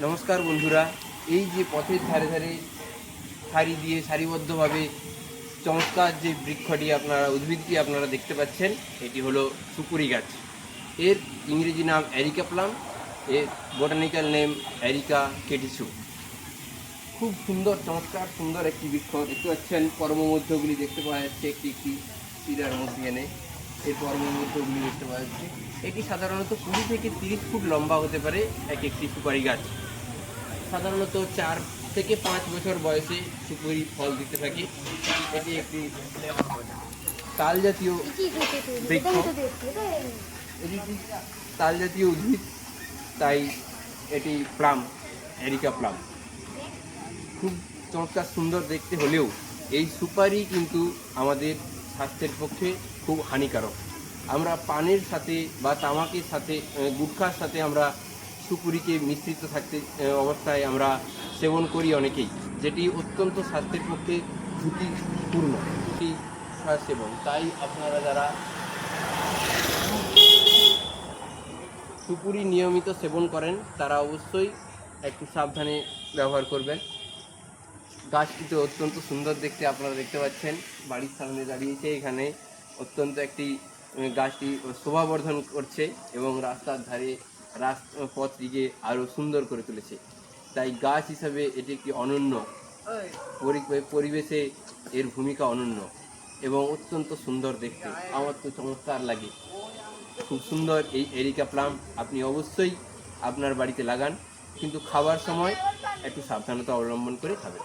নমস্কার বন্ধুরা, এই যে পথের ধারে ধারে সারি দিয়ে সারিবদ্ধভাবে চমৎকার যে বৃক্ষটি উদ্ভিদটি আপনারা দেখতে পাচ্ছেন, এটি হলো সুপুরি গাছ। এর ইংরেজি নাম এরিকা প্লাম, এর বোটানিক্যাল নেম এরিকা কেটিসু। খুব সুন্দর, চমৎকার সুন্দর একটি বৃক্ষ দেখতে পাচ্ছেন। কর্মমধ্যগুলি দেখতে পাওয়া যাচ্ছে একটি একটি শিরার মধ্যে এনে এর কর্মমধ্যগুলি দেখতে পাওয়া যাচ্ছে। এটি সাধারণত 20 থেকে 30 ফুট লম্বা হতে পারে এক একটি সুপারি গাছ। সাধারণত 4 থেকে 5 বছর বয়সে সুপুরি ফল দিতে থাকে। এটি একটি তাল জাতীয় বৃক্ষ, এটি একটি তাল জাতীয় উদ্ভিদ, তাই এটি প্লাম, এরিকা প্লাম। খুব চমৎকার সুন্দর দেখতে হলেও এই সুপারি কিন্তু আমাদের স্বাস্থ্যের পক্ষে খুব হানিকারক। আমরা পানের সাথে বা তামাকের সাথে, গুটখার সাথে আমরা সুপুরিকে মিশ্রিত থাকতে অবস্থায় আমরা সেবন করি অনেকেই, যেটি অত্যন্ত স্বাস্থ্যের পক্ষে ঝুঁকিপূর্ণ সেবন। তাই আপনারা যারা সুপুরি নিয়মিত সেবন করেন তারা অবশ্যই একটু সাবধানে ব্যবহার করবেন। গাছটি তো অত্যন্ত সুন্দর দেখতে, আপনারা দেখতে পাচ্ছেন বাড়ির সামনে দাঁড়িয়েছে। এখানে অত্যন্ত একটি গাছটি শোভাবর্ধন করছে এবং রাস্তার ধারে পথটিকে আরও সুন্দর করে তুলেছে। তাই গাছ হিসাবে এটি একটি অনন্য, পরিবেশে এর ভূমিকা অনন্য এবং অত্যন্ত সুন্দর দেখতে। আমার তো চমৎকার লাগে, খুব সুন্দর এই এরিকা প্লাম। আপনি অবশ্যই আপনার বাড়িতে লাগান, কিন্তু খাবার সময় একটু সাবধানতা অবলম্বন করে খাবেন।